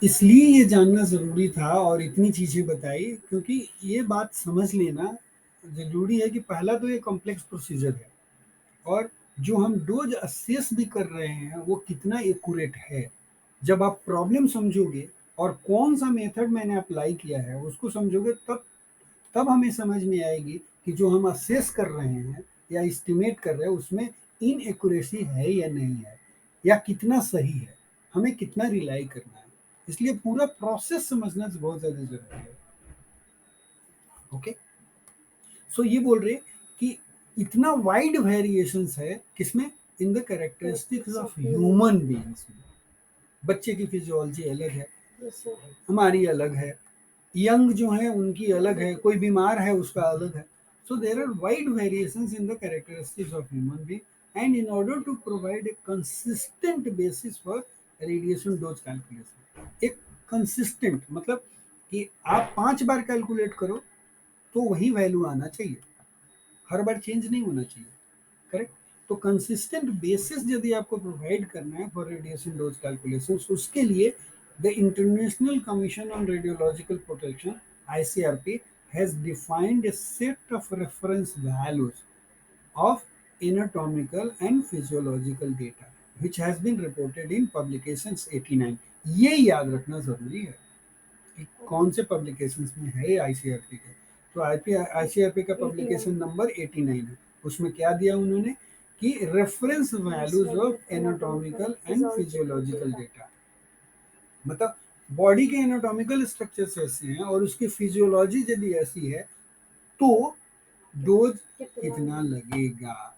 इसलिए ये जानना ज़रूरी था और इतनी चीज़ें बताई, क्योंकि ये बात समझ लेना ज़रूरी है कि पहला तो ये कॉम्प्लेक्स प्रोसीजर है, और जो हम डोज असेस भी कर रहे हैं वो कितना एक्यूरेट है। जब आप प्रॉब्लम समझोगे और कौन सा मेथड मैंने अप्लाई किया है उसको समझोगे, तब तब हमें समझ में आएगी कि जो हम असेस कर रहे हैं या एस्टिमेट कर रहे हैं उसमें इन एक्यूरेसी है या नहीं है, या कितना सही है, हमें कितना रिलाई करना है। इसलिए पूरा प्रोसेस समझना बहुत ज़्यादा ज़रूरी है। ओके, सो ये बोल रहे कि इतना वाइड वेरिएशंस है किसमें, इन the characteristics of human beings में। बच्चे की फिजियोलॉजी अलग है, हमारी अलग है, यंग जो है उनकी अलग है, कोई बीमार है उसका अलग है। So there are wide variations in the characteristics of human being, and in order to provide a consistent basis for radiation dose calculation. एक कंसिस्टेंट मतलब कि आप 5 बार कैलकुलेट करो तो वही वैल्यू आना चाहिए, हर बार चेंज नहीं होना चाहिए। करेक्ट। तो कंसिस्टेंट बेसिस यदि आपको प्रोवाइड करना है फॉर रेडिएशन डोज कैलकुलेशन, उसके लिए the international commission on radiological protection ICRP has defined a set of reference values of anatomical and physiological data which has been reported in publications 89। ये याद रखना जरूरी है कि कौन से पब्लिकेशंस में है आईसीआरपी का। तो आईसीआरपी का पब्लिकेशन नंबर 89 है। उसमें क्या दिया उन्होंने कि reference values of anatomical and physiological data, मतलब बॉडी के एनाटॉमिकल स्ट्रक्चर्स ऐसे हैं और उसकी फिजियोलॉजी यदि ऐसी है तो डोज कितना लगेगा,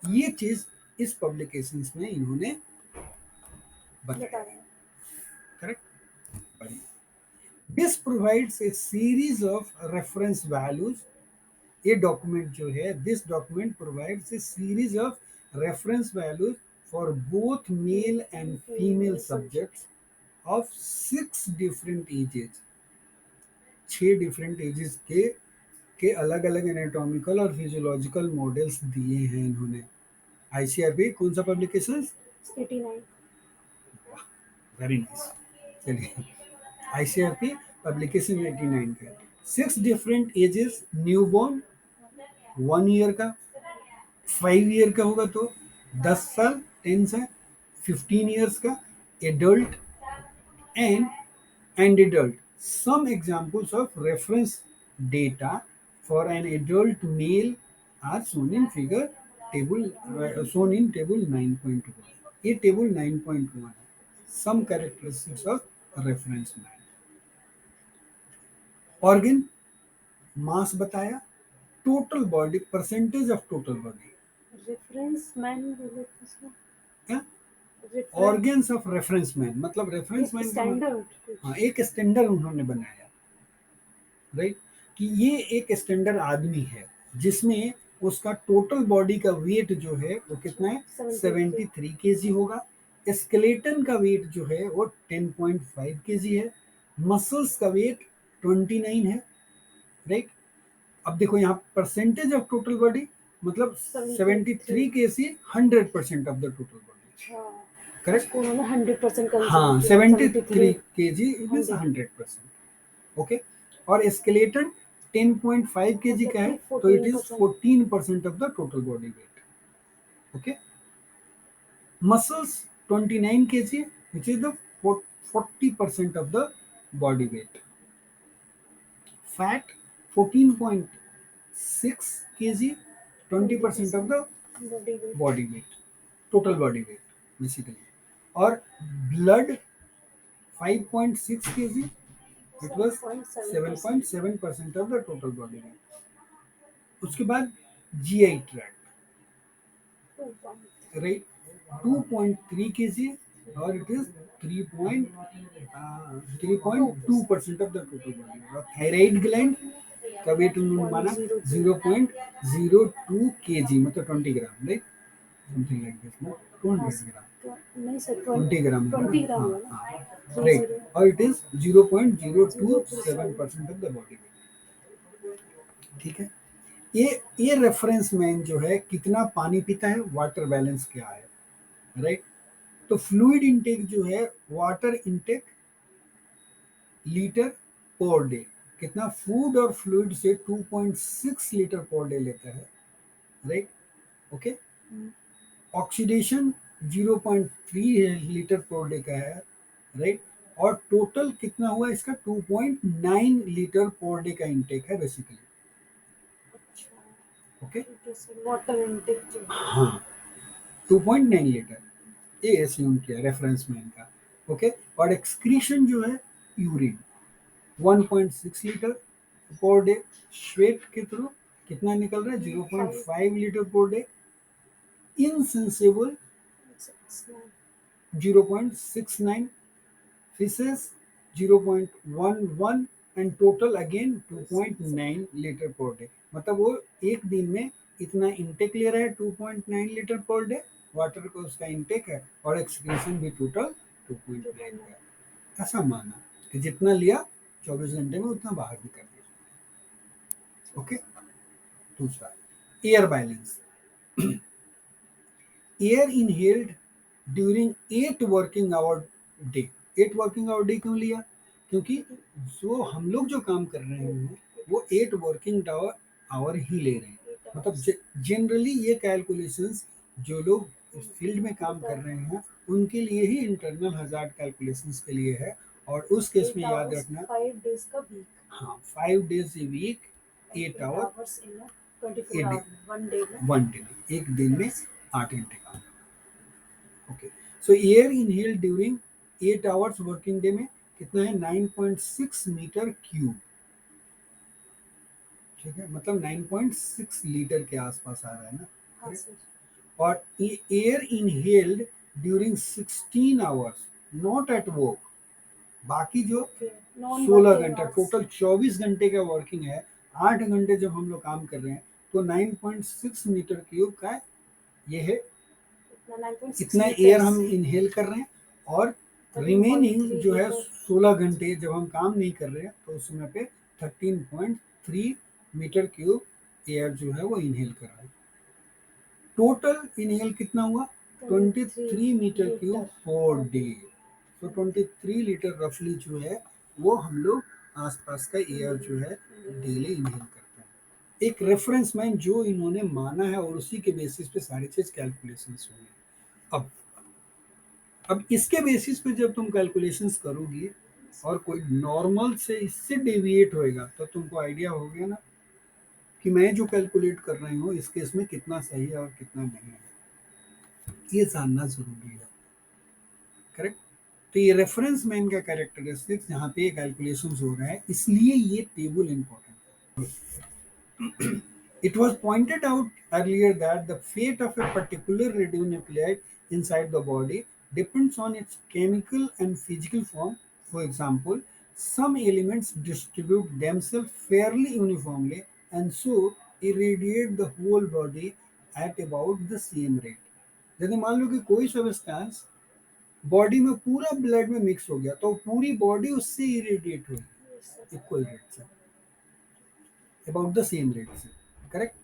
ये चीज इस पब्लिकेशंस में इन्होंने बताया। करेक्ट। बढ़िया। This provides a series of reference values. ये डॉक्यूमेंट जो है, this document provides a series of reference values for both male and female subjects of 6 different ages. 6 different ages के अलग अलग एनाटॉमिकल और फिजियोलॉजिकल मॉडल्स दिए हैं इन्होंने। आईसीआरपी कौन सा पब्लिकेशन? 89। Very nice. चलिए, आईसीआरपी पब्लिकेशन 89 का 6 डिफरेंट एजेस, न्यूबॉर्न 1 ईयर का, 5 ईयर का होगा तो 10 साल, 10 साल, 15 ईयर्स का, adult and adult. Some examples of reference data for an adult male are shown in figure table, shown in table 9.1। ये टेबल 9.1 है। Some characteristics of reference man. Organ mass बताया, total body, percentage of total body, reference man बोले तो sir, क्या reference organs of reference man, मतलब reference man का standard. हाँ, एक स्टैंडर्ड उन्होंने बनाया, राइट, कि ये एक स्टैंडर्ड आदमी है जिसमें उसका टोटल बॉडी का वेट जो है वो कितना है, 73 केजी होगा। स्केलेटन का वेट जो है वो 10.5 केजी है। मसल्स का वेट 29 है, राइट। अब देखो यहाँ परसेंटेज ऑफ टोटल बॉडी, मतलब 73 KG 100% of the total body. Correct, उन्होंने 100% हाँ, 73 केजी मीन्स 100%। ओके, और स्केलेटन 10.5 केजी का है तो it is 14% of the total body weight. Okay, muscles 29 KG which is the 40% of the body weight. Fat 14.6 KG, 20% of the body weight, total body weight basically. और blood 5.6 KG, it was 7.7% of the total body wait. उसके बाद GI tract, right, 2.3 KG और it is 3.2% of the total body wait. और thyroid gland का wait उन्होंने माना 0.02 KG, मतलब 20 ग्राम, right, something like this, 200 ग्राम, नहीं सर, 20 ग्राम, 20 ग्राम हाँ हुआ ना। हाँ, राइट, और it is 0.027% of the body wait. ठीक है, ये रेफरेंस मैन जो है कितना पानी पीता है, वाटर बैलेंस क्या है, राइट। तो फ्लूइड इनटेक जो है, water intake litre per day. कितना? फूड और फ्लूइड से 2.6 लीटर पर डे लेता है, right? Okay. Oxidation 0.3 litre per day का है, राइट? और टोटल कितना हुआ इसका? 2.9 लीटर पर डे का इंटेक है बेसिकली। अच्छा ओके, ठीक है सर, वाटर इनटेक जो है। हाँ 2.9 लीटर ये एज्यूम किया रेफरेंस में इनका। ओके, और एक्सक्रीशन जो है urine 1.6 litre per day. Sweat के थ्रू कितना निकल रहा है? 0.5 litre per day. Insensible 0.69, feces 0.11 and total again 2.9 litre per day. मतलब वो एक दिन में इतना इंटेक ले रहा है 2.9 लीटर पर डे वाटर का उसका इंटेक है, और एक्सक्रीशन भी टोटल 2.9 का है। ऐसा माना कि जितना लिया 24 घंटे में उतना बाहर भी कर दिया। ओके। दूसरा, air balance. Air inhaled during 8 working hour day. 8 working hour day क्यों लिया? क्योंकि जो हम लोग जो काम कर रहे हैं वो 8 वर्किंग आवर ही ले रहे हैं। मतलब जनरली ये कैलकुलेशंस जो लोग इस फील्ड में काम कर रहे हैं उनके लिए ही इंटरनल हजार्ड कैलकुलेशंस के लिए है। और उस केस में याद रखना, 5 डेज का वीक। हाँ 5 days a week 8 hour hours in 24 hour, one day में, एक दिन में 8 घंटे काम। Okay, so air inhaled during 8 hours working day में कितना है? 9.6 मीटर क्यूब। ठीक है, मतलब 9.6 लीटर के आसपास आ रहा है ना। हाँ सर। और air inhaled during 16 hours not at work. बाकी जो 16 घंटा टोटल 24 घंटे का वर्किंग है, 8 घंटे जब हम लोग काम कर रहे हैं तो 9.6 मीटर क्यूब का ये है, इतना एयर हम इनहेल कर रहे हैं। और रिमेनिंग जो है 16 घंटे जब हम काम नहीं कर रहे हैं तो उस समय पे 13.3 मीटर क्यूब एयर जो है वो इनहेल कर रहे हैं। टोटल इनहेल कितना हुआ? 23 मीटर क्यूब पर डे। तो 23 लीटर रफली जो है वो हम लोग आसपास का एयर जो है डेली इनहेल करते हैं। एक रेफरेंस में जो इन्होंने माना है और उसी के बेसिस पे सारी चीज कैलकुलेशंस हुई है। अब इसके बेसिस पे जब तुम कैलकुलेशंस करोगी और कोई नॉर्मल से इससे डेविएट होएगा तो तुमको आइडिया हो गया ना कि मैं जो कैलकुलेट कर रही हूँ इस केस में कितना सही है और कितना नहीं है। ये जानना जरूरी है, करेक्ट? तो ये रेफरेंस मैन का कैरेक्टरिस्टिक्स यहाँ पे कैलकुलेशन हो रहा है, इसलिए ये टेबल इंपॉर्टेंट है। It was pointed out earlier that the fate of a particular radionuclide inside the body depends on its chemical and physical form. For example, some elements distribute themselves fairly uniformly and so irradiate the whole body at about the same rate. यदि मान लो कि कोई substance body में पूरा blood में mix हो गया तो पूरी बॉडी उससे इरेडिएट होगी इक्वल रेट से, अबाउट द सेम रेट से, correct?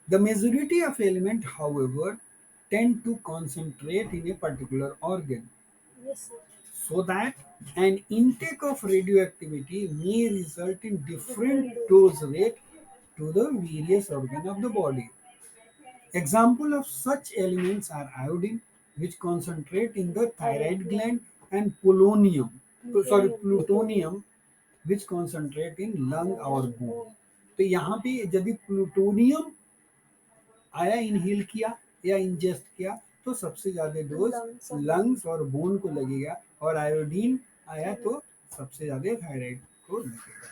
The majority of elements, however, tend to concentrate in a particular organ. Yes, sir. So that an intake of radioactivity may result in different dose rate to the various organ of the body. Example of such elements are iodine, which concentrate in the thyroid gland, and plutonium, which concentrate in lung or bone. तो यहाँ पे यदि plutonium आया inhale किया या ingest किया तो सबसे ज्यादा डोज लंग्स और बोन को लगेगा, और आयोडीन आया तो सबसे ज्यादा थायराइड को लगेगा।